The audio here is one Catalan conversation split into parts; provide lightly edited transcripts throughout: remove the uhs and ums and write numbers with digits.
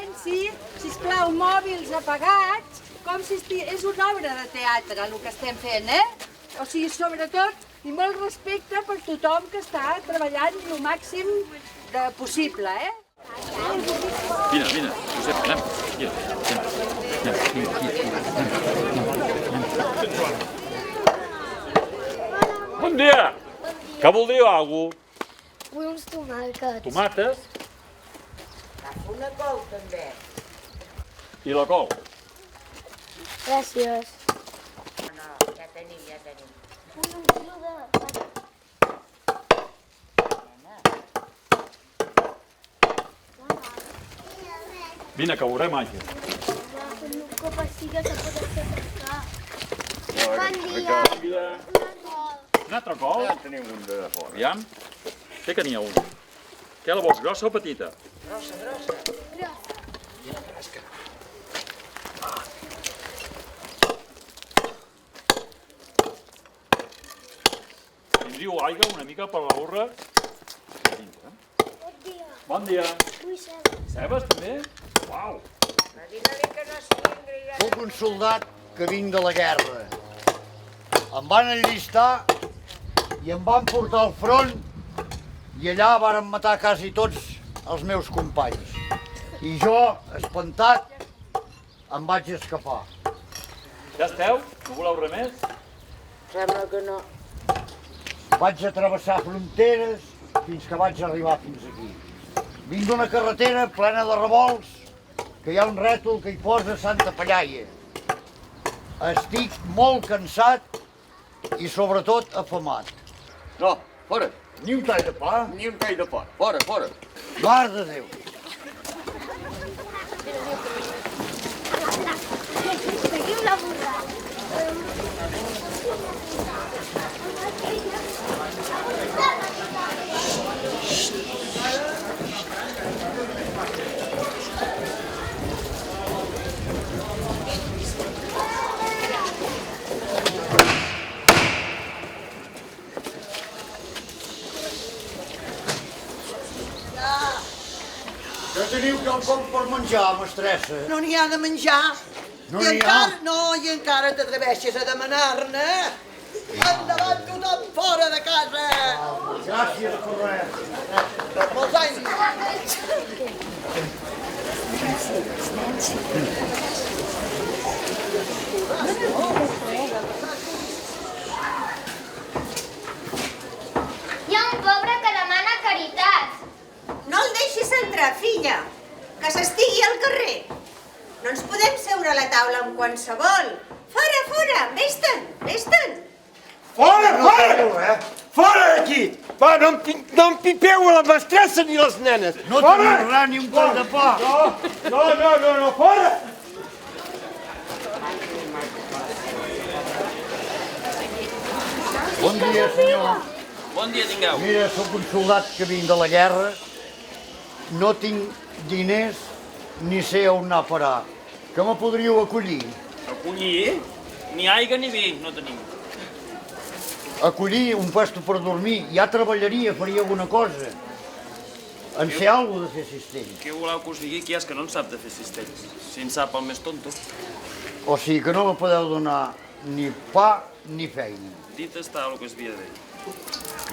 silenci, sisplau, mòbils apagats, com si és una obra de teatre el que estem fent, O sigui, sobretot, i molt respecte per tothom que està treballant el màxim possible, Vine, Josep, anem. Bon dia! Què voldríeu, algú? Vull uns tomàquets. Tomates Una col, també. i la col. Gràcies. No, ja tenim. Un quilo de... Vine, que veurem màgia. Un copa siga que pot ser pescar. Bon dia. Un altre col? Ja tenim un de fora. Aviam. Què que n'hi ha un? Què la vols, grossa o petita? Grossa. Tindríeu aigua una mica per la urra? Bon dia. Bon dia. Vull ser... Cebes, també? Uau! Digue-li que no s'ingri. Soc un soldat que vinc de la guerra. Em van enllistar i em van portar al front i allà varen matar quasi tots els meus companys. I jo, espantat, em vaig escapar. Ja esteu? No voleu res més? Sembla que no. Vaig travessar fronteres fins que vaig arribar fins aquí. Vinc d'una carretera plena de revolts, que hi ha un rètol que hi posa Santa Pallaia. Estic molt cansat i sobretot afamat. No, fora. Ni un tall de pa, Ni un tall de pa. Fora, fora. mare de Déu. Seguim la burra. Ja teniu quelcom per menjar, mestressa? No n'hi ha de menjar. No n'hi ha? I encara t'atreveixes a demanar-ne? Endavant tothom fora de casa! Gràcies per res. Molts anys! Hi ha un pobre que demana caritat. No el deixis entrar, filla, que s'estigui al carrer. No ens podem seure a la taula amb qualsevol. Fora, vés-te'n. Fora! Fora d'aquí! Va, no em pipeu a la mestressa ni les nenes! No tenim res ni un tall de pa. No, fora! Bon dia, senyor. Bon dia tingueu. Mira, sóc un soldat que vinc de la guerra. No tinc diners ni sé on anar a parar. Que me podríeu acollir? Acollir? Ni aigua ni vi no tenim. Acollir un puesto per dormir. Ja treballaria, faria alguna cosa. En sé alguna de fer cistell. Què voleu que us digui? Qui és que no en sap de fer cistells? Si en sap el més tonto. O sigui que no me podeu donar ni pa ni feina. Dit està el que es havia de dir.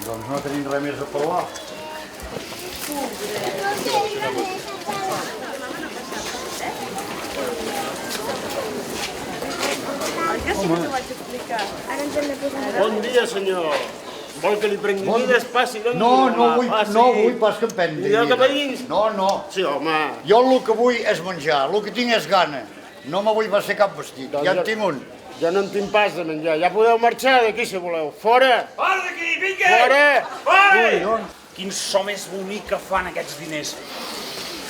Doncs no tenim res més a parlar. Bon dia, senyor. Vol que li prengui vides? Passi, doncs. No vull pas que em prengui Mireu vida. cap a dins. No. Sí, home. Jo el que vull és menjar, el que tinc és gana. No me vull passar cap vestit, ja en tinc un. Jo no en tinc pas de menjar. Ja podeu marxar d'aquí, si voleu. Fora! Fora d'aquí, vinga! Fora! Fora! Quin so més bonic que fan aquests diners.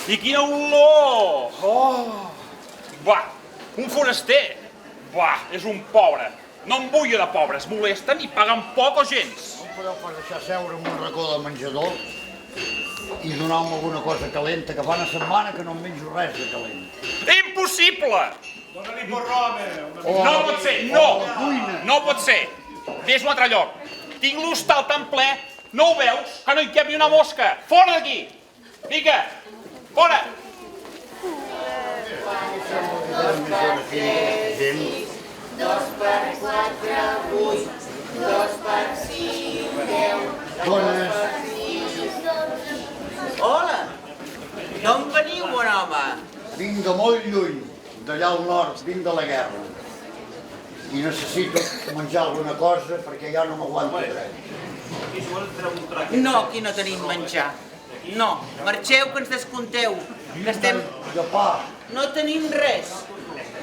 I quina olor! Oh! Buah, un foraster! Buah, és un pobre. No em vull de pobres, molesten i paguen poc o gens. No em podeu pas deixar seure en un racó de menjador i donar-me alguna cosa calenta, que fa una setmana que no em menjo res de calent. Impossible! Dóna-li porró, home. No pot ser, no! No pot ser! Vés a un altre lloc. Tinc l'hostal tan ple, no ho veus? Que no hi cap ni una mosca! Fora d'aquí! Vinga! Fora! Gent. 2 per 4, 8. 2 per 5, 10. Dones. Hola! D'on veniu, bon home? Vinc de molt lluny, d'allà al nord, vinc de la guerra. I necessito menjar alguna cosa perquè ja no m'aguanto res. No, aquí no tenim menjar. No, marxeu que ens descompteu. Que estem... De pa. No tenim res.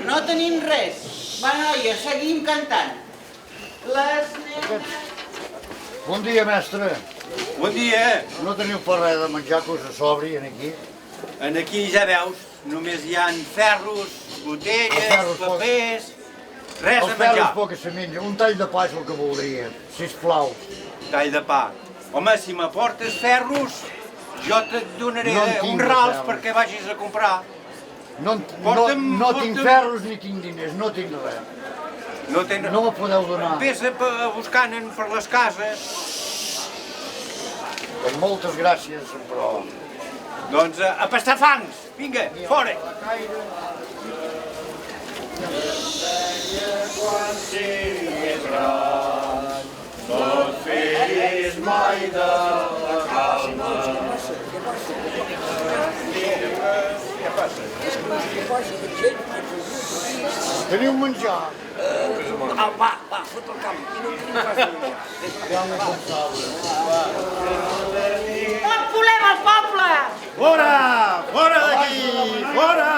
No tenim res. Va, noia, seguim cantant. Les neus... Bon dia, mestre. Bon dia. No teniu per res de menjar que us sobri aquí? Aquí ja veus, només hi ha ferros, botelles, papers, res de Els ferros menjar. poc que se menja. Un tall de pa és el que voldria, sisplau. Tall de pa. Home, si m'aportes ferros, jo te't donaré No en tinc uns de rals ferros. perquè vagis a comprar. No tinc ferros ni tinc diners, no tinc res. No tens... No me podeu donar. Vés a buscar-ne per les cases. Doncs moltes gràcies, però... Doncs a pastar fangs. Vinga, fora. Quan siguis gran, no et fiïs mai de la calma. Què passa? Teniu menjar? Va, fot el camp. Ja m'ho pensava. Tot volem al poble! Fora! Fora d'aquí! Fora!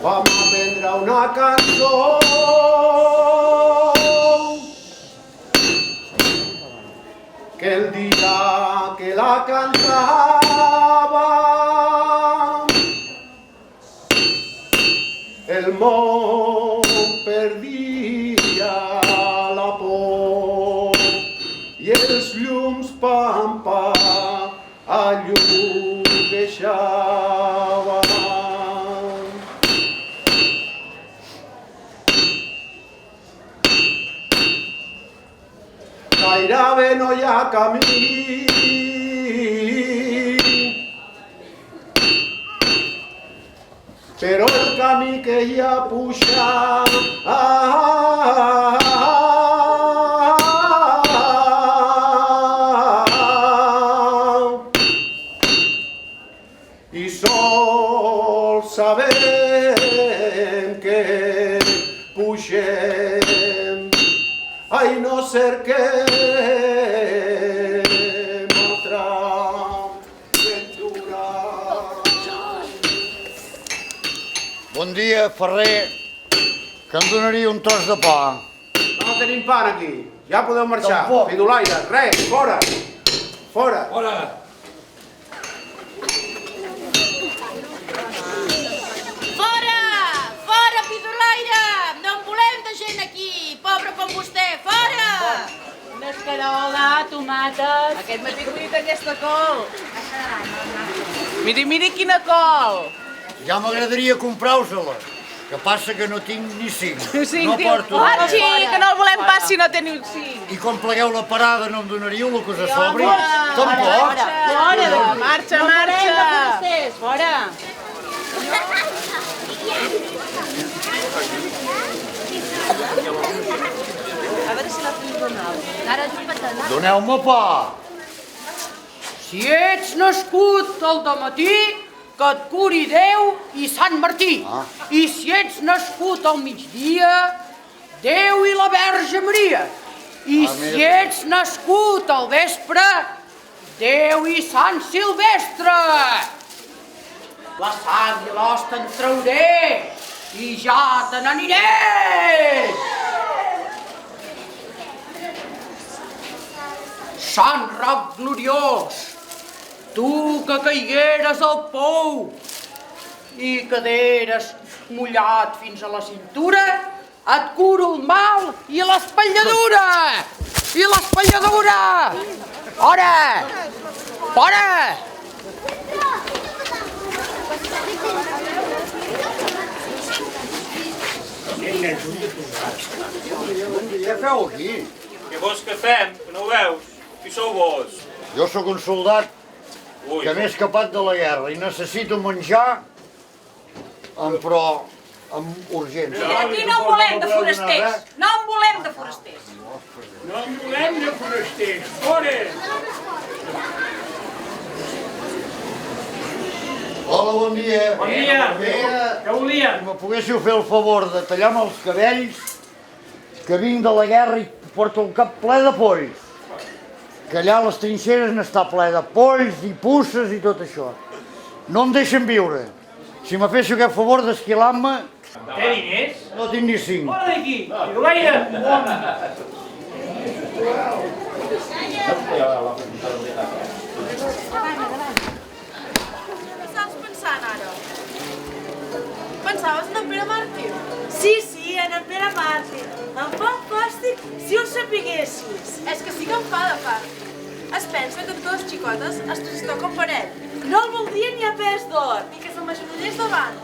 Vam aprendre una cançó que el dia que la cantava el món perdia la por i els llums pampa a llum deixaven. Gairebé no hi ha camí però el camí que hi ha puja i sol sabem que pugem ai no cerquem altra ventura. Bon dia, Ferrer, que em donaria un tros de pa. No tenim pa aquí, ja podeu marxar. Tampoc. Pidolaire, res, fora! Fora! Fora! Fora! Fora, pidolaire! No en volem de gent aquí, pobre com vostè, fora! Una escarola, tomates... Aquest matí he colit aquesta col. Miri quina col. Ja m'agradaria comprar-vos-la, que passa que no tinc ni 5. No diu, porto Arxi, res. que no el volem pas si no teniu 5. I quan plegueu la parada no em donaríeu el que us sobri? Tampoc? Fora, marxa, marxa. Fora. A veure si la puc donar. Ara és un patanar. Doneu-me pa. Si ets nascut al dematí, que et curi Déu i Sant Martí. I si ets nascut al migdia, Déu i la Verge Maria. I si ets nascut al vespre, Déu i Sant Silvestre. La sang i l'os te'n trauré i ja te n'aniré. Sant Roc gloriós, tu que caigueres al pou i quederes mullat fins a la cintura, et curo el mal i l'espatlladura! I l'espatlladura! Fora! Fora! Què feu aquí? Què vols que fem? Que no ho veus? Qui sou vos? Jo sóc un soldat que m'he escapat de la guerra i necessito menjar amb urgència. I aquí no en volem de forasters. No en volem de forasters. No en volem de forasters. Fora! Hola, bon dia. Bon dia. Què volia? Si me poguéssiu fer el favor de tallar-me els cabells, que vinc de la guerra i porto el cap ple de polls. Que allà a les trinxeres n'està ple de polls i puces i tot això. No em deixen viure. Si me féssiu aquest favor d'esquilar-me... Té diners? No tinc ni 5. Fora d'aquí! Xiulaire! Què estàs pensant ara? Pensaves en en Pere Màrtir? Sí, en en Pere Màrtir. Em fa fàstic si ho sapiguessis. És que sí que em fa de fàstic. Es pensa que totes les xicotes es trastoquen per ell. No el voldria ni a pes d'or, ni que se'l m'agenollés davant.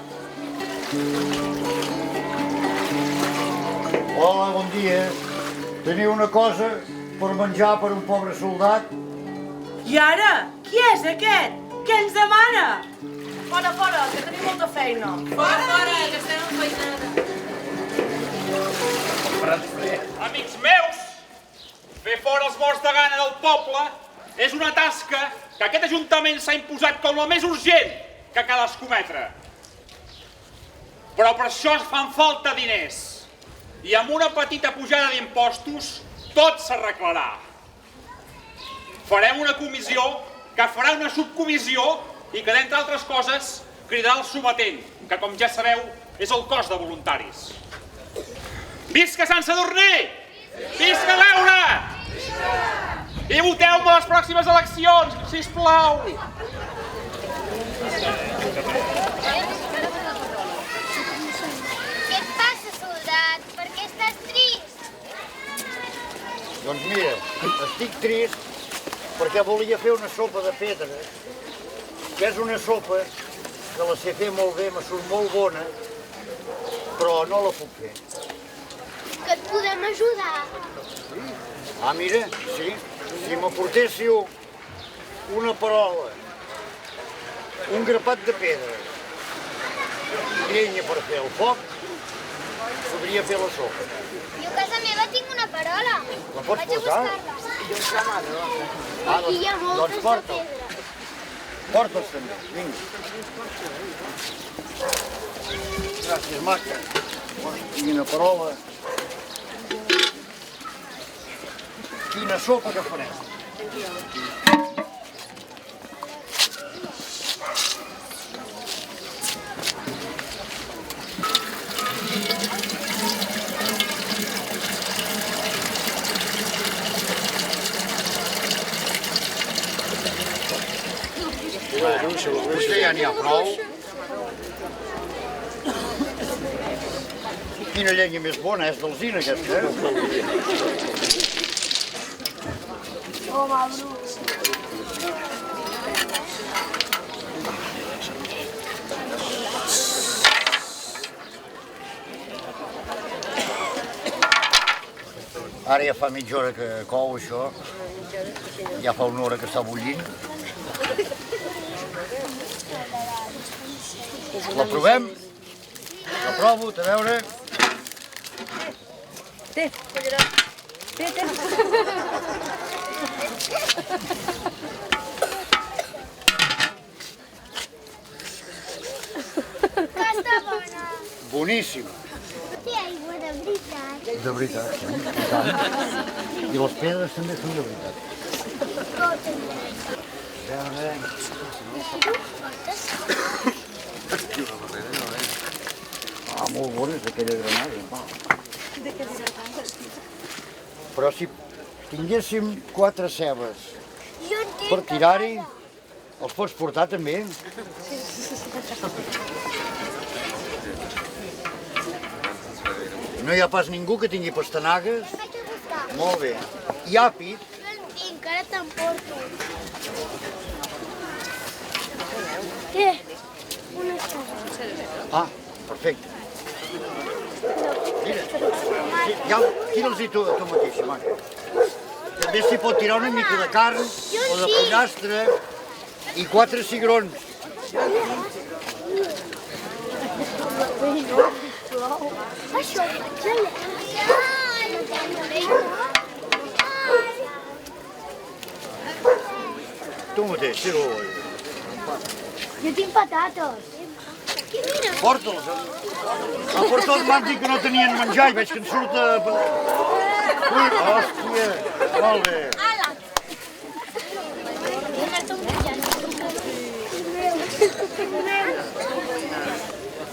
Hola, bon dia. Teniu una cosa per menjar per un pobre soldat? I ara? Qui és aquest? Què ens demana? Fora, que tenim molta feina. Fora, que estem en feinada. Amics meus, fer fora els morts de gana del poble és una tasca que aquest ajuntament s'ha imposat com la més urgent que cal escometre. Però per això es fan falta diners. I amb una petita pujada d'impostos tot s'arreglarà. Farem una comissió que farà una subcomissió i que, d'entre altres coses, cridarà el sometent, que, com ja sabeu, és el cos de voluntaris. Visca Sant Sadurní! Visca l'Eure! I voteu-me a les pròximes eleccions, sisplau! Què et passa, soldat? Per què estàs trist? Doncs mira, estic trist perquè volia fer una sopa de pedra, que és una sopa que la sé fer molt bé, me surt molt bona, però no la puc fer. Que et podem ajudar. Ah, mira, sí. Si m'aportéssiu una parola, un grapat de pedra i llenya per fer el foc, podria fer la sopa. Jo a casa meva tinc una parola. La pots portar? Ah, aquí hi ha moltes de porta'l. pedra. Porta'ls també, vinga. Gràcies, maca. Quina parola. Quina sopa que farem. Vostè ja n'hi ha prou. Quina llenya més bona, és d'alzina aquesta, Home, Bru. Ara ja fa mitja hora que cou això, ja fa una hora que està bullint. La provem? La provo, a veure. Té. Que està bona. Boníssima. Té aigua de veritat. De veritat, sí, i tant. I les pedres també són de veritat. A veure. Ah, molt bones, aquella granada. Però si tinguéssim 4 cebes per tirar-hi, els pots portar també? No hi ha pas ningú que tingui pastanagues? Molt bé. I àpid? Jo en tinc, ara t'emporto. Què? Una ceba. Ah, perfecte. Mira, ja, tira'ls-hi tu mateixa, maca. També s'hi pot tirar una mica de carn o de pollastre i 4 cigrons. Tu mateix, tira-ho. Jo tinc patates. Porta'ls. A Portals m'han dit que no tenien menjar i veig que en surt a... Hòstia, molt bé.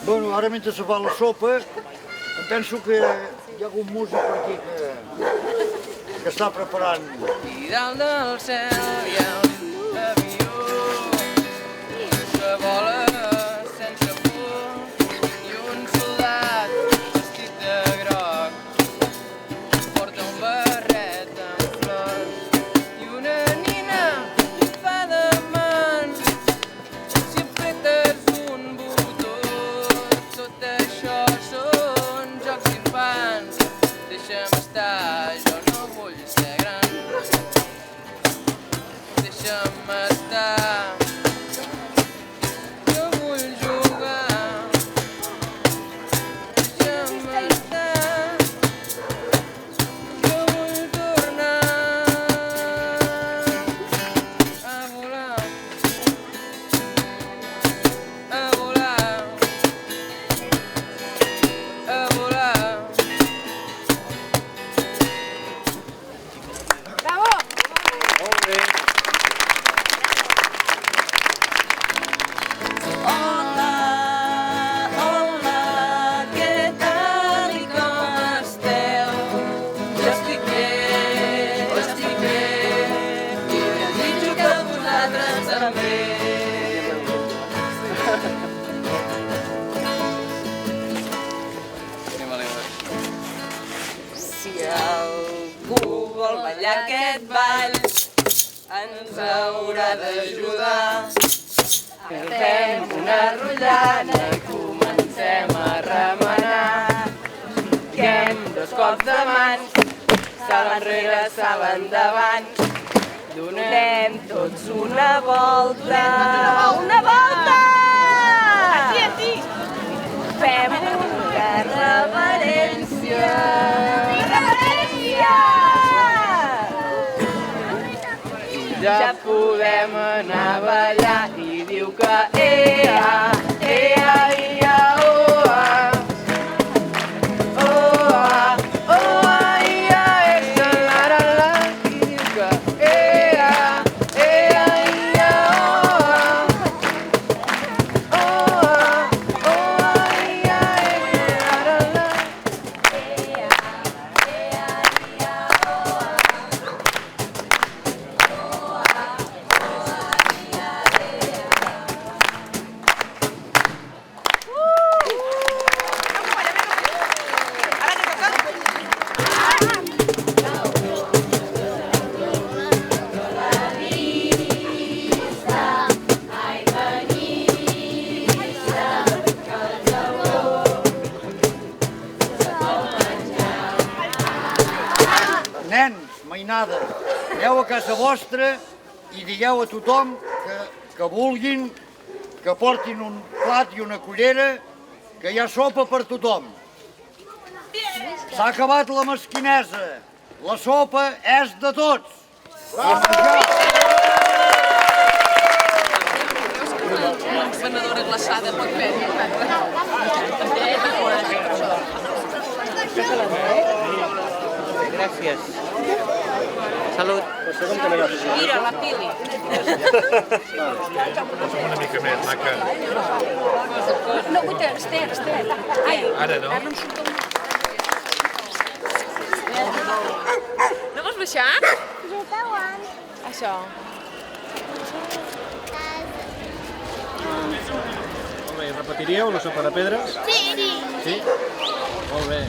Bueno, ara mentre se fa la sopa, em penso que hi ha algun músic per aquí que està preparant. I dalt del cel hi ha un avió que vola sense por i un soldat vestit de groc porta un barret amb flors i una nina fa de mans si apretes un botó. Tot això són jocs d'infants, deixa'm estar, jo no vull ser gran. Deixa'm estar, jo vull jugar. Deixa'm estar, jo vull tornar a volar, a volar, a volar. Bravo! Molt bé. Hola, hola, què tal i com esteu? Jo estic bé, i desitjo que vosaltres també. Si algú vol ballar aquest ball, ens haurà d'ajudar. Fem una rotllana i comencem a remenar. Fiquem 2 cops de mans, sala enrere, sala endavant. Donem tots una volta. Una volta! Així, així! Fem una reverència. Reverència! Ja podem anar a ballar i diu que ea, ea, ia, oa. Oa, oa, ia, ea, la, la, la. I diu que ea, ea, ia, oa. Oa, oa, ia, ea, la, la, la. Nens, mainades, aneu a casa vostra i digueu a tothom que vulguin que portin un plat i una cullera, que hi ha sopa per tothom. S'ha acabat la mesquinesa, la sopa és de tots. Venedora glaçada pot fer. Gràcies. Salut. Mira, la Pili. Una mica més, maca. No, guita, Esther. Ai, Ara no. Ara no em surt el... No vols baixar? Jo t'aguant. Això. Molt bé, repetiríeu la sopa de pedres? Sí. Sí? Molt bé.